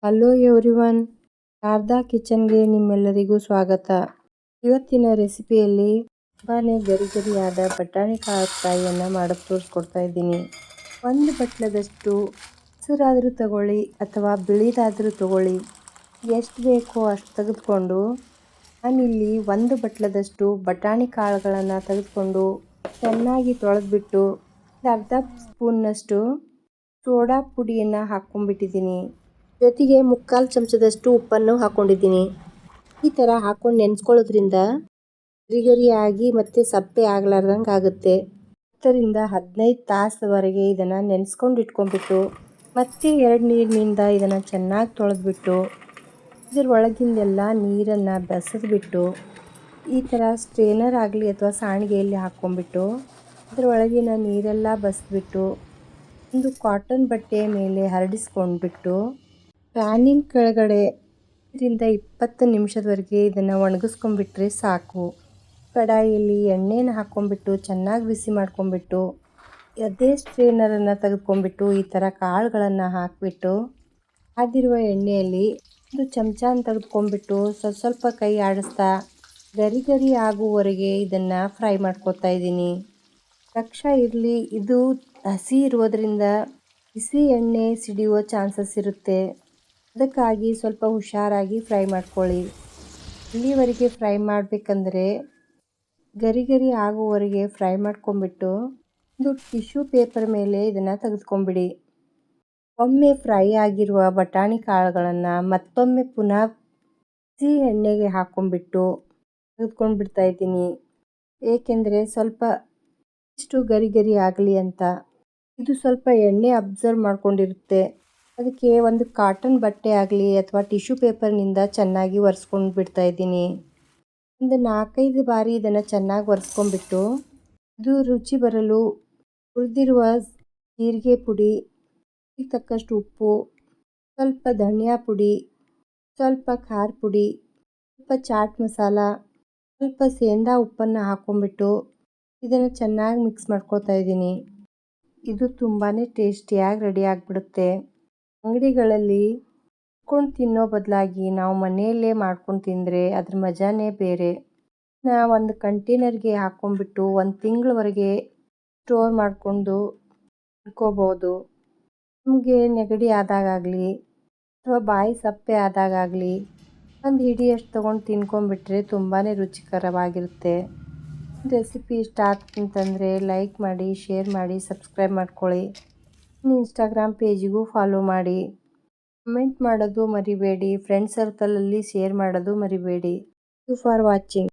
Hello everyone, Sharada ಕಿಚನ್ಗೆ ನಿಮ್ಮೆಲ್ಲರಿಗೂ ಸ್ವಾಗತ. ಇವತ್ತಿನ ರೆಸಿಪಿಯಲ್ಲಿ ತುಂಬಾನೇ ಗರಿಗರಿಯಾದ ಬಟಾಣಿ ಕಾಳು ಫ್ರೈಯನ್ನು ಮಾಡೋದು ತೋರಿಸ್ಕೊಡ್ತಾ ಇದ್ದೀನಿ. ಒಂದು ಬಟ್ಲದಷ್ಟು ಹಸಿರಾದರೂ ತಗೊಳ್ಳಿ ಅಥವಾ ಬಿಳಿದಾದರೂ ತಗೊಳ್ಳಿ, ಎಷ್ಟು ಬೇಕೋ ಅಷ್ಟು ತೆಗೆದುಕೊಂಡು ನಾನಿಲ್ಲಿ ಒಂದು ಬಟ್ಲದಷ್ಟು ಬಟಾಣಿ ಕಾಳುಗಳನ್ನು ತೆಗೆದುಕೊಂಡು ಚೆನ್ನಾಗಿ ತೊಳೆದ್ಬಿಟ್ಟು ಅರ್ಧ ಸ್ಪೂನ್ನಷ್ಟು ಸೋಡಾ ಪುಡಿಯನ್ನು ಹಾಕ್ಕೊಂಡ್ಬಿಟ್ಟಿದ್ದೀನಿ. ಜೊತೆಗೆ 3/4 ಚಮಚದಷ್ಟು ಉಪ್ಪನ್ನು ಹಾಕ್ಕೊಂಡಿದ್ದೀನಿ. ಈ ಥರ ಹಾಕ್ಕೊಂಡು ನೆನೆಸ್ಕೊಳ್ಳೋದ್ರಿಂದ ಗರಿಗರಿಯಾಗಿ ಮತ್ತು ಸಪ್ಪೆ ಆಗಲಾರ್ದಂಗೆ ಆಗುತ್ತೆ. 10ರಿಂದ 15 ತಾಸವರೆಗೆ ಇದನ್ನು ನೆನೆಸ್ಕೊಂಡು ಇಟ್ಕೊಂಡ್ಬಿಟ್ಟು ಮತ್ತೆ 2 ನೀರಿನಿಂದ ಇದನ್ನು ಚೆನ್ನಾಗಿ ತೊಳೆದ್ಬಿಟ್ಟು ಇದರೊಳಗಿಂದೆಲ್ಲ ನೀರನ್ನು ಬಸಿದ್ಬಿಟ್ಟು ಈ ಥರ ಸ್ಟ್ರೇನರ್ ಆಗಲಿ ಅಥವಾ ಸಾಣಿಗೆಯಲ್ಲಿ ಹಾಕ್ಕೊಂಡ್ಬಿಟ್ಟು ಇದರೊಳಗಿನ ನೀರೆಲ್ಲ ಬಸಿದ್ಬಿಟ್ಟು ಒಂದು ಕಾಟನ್ ಬಟ್ಟೆಯ ಮೇಲೆ ಹರಡಿಸ್ಕೊಂಡ್ಬಿಟ್ಟು ಫ್ಯಾನಿನ ಕೆಳಗಡೆ 10-20 ನಿಮಿಷದವರೆಗೆ ಇದನ್ನು ಒಣಗಿಸ್ಕೊಂಡ್ಬಿಟ್ರೆ ಸಾಕು. ಕಡಾಯಿಯಲ್ಲಿ ಎಣ್ಣೆನ ಹಾಕ್ಕೊಂಡ್ಬಿಟ್ಟು ಚೆನ್ನಾಗಿ ಬಿಸಿ ಮಾಡ್ಕೊಂಡ್ಬಿಟ್ಟು ಅದೇ ಸ್ಟ್ರೇನರನ್ನು ತೆಗೆದುಕೊಂಡ್ಬಿಟ್ಟು ಈ ಥರ ಕಾಳುಗಳನ್ನು ಹಾಕಿಬಿಟ್ಟು ಕಾದಿರುವ ಎಣ್ಣೆಯಲ್ಲಿ ಒಂದು ಚಮಚನ ತೆಗೆದುಕೊಂಡ್ಬಿಟ್ಟು ಸ್ವಲ್ಪ ಕೈ ಆಡಿಸ್ತಾ ಗರಿ ಆಗುವವರೆಗೆ ಇದನ್ನು ಫ್ರೈ ಮಾಡ್ಕೊತಾ ಇದ್ದೀನಿ. ಲಕ್ಷ್ಯ ಇರಲಿ, ಇದು ಹಸಿ ಇರೋದ್ರಿಂದ ಬಿಸಿ ಎಣ್ಣೆ ಸಿಡಿಯುವ ಚಾನ್ಸಸ್ ಇರುತ್ತೆ. ಅದಕ್ಕಾಗಿ ಸ್ವಲ್ಪ ಹುಷಾರಾಗಿ ಫ್ರೈ ಮಾಡ್ಕೊಳ್ಳಿ. ಇಲ್ಲಿವರೆಗೆ ಫ್ರೈ ಮಾಡಬೇಕಂದ್ರೆ ಗರಿ ಆಗುವವರೆಗೆ ಫ್ರೈ ಮಾಡ್ಕೊಂಡ್ಬಿಟ್ಟು ಒಂದು ಟಿಶ್ಯೂ ಪೇಪರ್ ಮೇಲೆ ಇದನ್ನು ತೆಗೆದುಕೊಂಡ್ಬಿಡಿ. ಒಮ್ಮೆ ಫ್ರೈ ಆಗಿರುವ ಬಟಾಣಿ ಕಾಳುಗಳನ್ನು ಮತ್ತೊಮ್ಮೆ ಪುನಃ ಬಿಸಿ ಎಣ್ಣೆಗೆ ಹಾಕ್ಕೊಂಡ್ಬಿಟ್ಟು ತೆಗೆದುಕೊಂಡು ಬಿಡ್ತಾ ಇದ್ದೀನಿ. ಏಕೆಂದರೆ ಸ್ವಲ್ಪ ಇಷ್ಟು ಗರಿ ಆಗಲಿ ಅಂತ. ಇದು ಸ್ವಲ್ಪ ಎಣ್ಣೆ ಅಬ್ಸರ್ವ್ ಮಾಡ್ಕೊಂಡಿರುತ್ತೆ. ಅದಕ್ಕೆ ಒಂದು ಕಾಟನ್ ಬಟ್ಟೆ ಆಗಲಿ ಅಥವಾ ಟಿಶ್ಯೂ ಪೇಪರ್ನಿಂದ ಚೆನ್ನಾಗಿ ಒರೆಸ್ಕೊಂಡು ಬಿಡ್ತಾ ಇದ್ದೀನಿ. ಒಂದು 4-5 ಬಾರಿ ಇದನ್ನು ಚೆನ್ನಾಗಿ ಒರೆಸ್ಕೊಂಡ್ಬಿಟ್ಟು ಇದು ರುಚಿ ಬರಲು ಹುರಿದಿರುವ ಜೀರಿಗೆ ಪುಡಿ, ತಕ್ಕಷ್ಟು ಉಪ್ಪು, ಸ್ವಲ್ಪ ಧನಿಯಾ ಪುಡಿ, ಸ್ವಲ್ಪ ಖಾರ ಪುಡಿ, ಸ್ವಲ್ಪ ಚಾಟ್ ಮಸಾಲ, ಸ್ವಲ್ಪ ಸೇಂದಾ ಉಪ್ಪನ್ನು ಹಾಕ್ಕೊಂಡ್ಬಿಟ್ಟು ಇದನ್ನು ಚೆನ್ನಾಗಿ ಮಿಕ್ಸ್ ಮಾಡ್ಕೊತಾ ಇದ್ದೀನಿ. ಇದು ತುಂಬಾ ಟೇಸ್ಟಿಯಾಗಿ ರೆಡಿ ಆಗಿಬಿಡುತ್ತೆ. ಅಂಗಡಿಗಳಲ್ಲಿ ಮಾಡ್ಕೊಂಡು ತಿನ್ನೋ ಬದಲಾಗಿ ನಾವು ಮನೆಯಲ್ಲೇ ಮಾಡ್ಕೊಂಡು ತಿಂದರೆ ಅದ್ರ ಮಜಾನೇ ಬೇರೆ. ಒಂದು ಕಂಟೈನರ್ಗೆ ಹಾಕ್ಕೊಂಡ್ಬಿಟ್ಟು 1 ತಿಂಗಳವರೆಗೆ ಸ್ಟೋರ್ ಮಾಡಿಕೊಂಡು ಇಟ್ಕೋಬೋದು. ನಮಗೆ ನೆಗಡಿ ಆದಾಗಲಿ ಅಥವಾ ಬಾಯಿ ಸಪ್ಪೆ ಆದಾಗಲಿ ಒಂದು ಹಿಡಿಯಷ್ಟು ತೊಗೊಂಡು ತಿನ್ಕೊಂಡ್ಬಿಟ್ರೆ ತುಂಬಾ ರುಚಿಕರವಾಗಿರುತ್ತೆ. ರೆಸಿಪಿ ಇಷ್ಟ ಆಗ್ತಂತಂದರೆ ಲೈಕ್ ಮಾಡಿ, ಶೇರ್ ಮಾಡಿ, ಸಬ್ಸ್ಕ್ರೈಬ್ ಮಾಡ್ಕೊಳ್ಳಿ. ಇನ್ಸ್ಟಾಗ್ರಾಮ್ ಪೇಜಿಗೂ ಫಾಲೋ ಮಾಡಿ. ಕಮೆಂಟ್ ಮಾಡೋದು ಮರಿಬೇಡಿ. ಫ್ರೆಂಡ್ ಸರ್ಕಲಲ್ಲಿ ಶೇರ್ ಮಾಡೋದು ಮರಿಬೇಡಿ. Thank you for watching.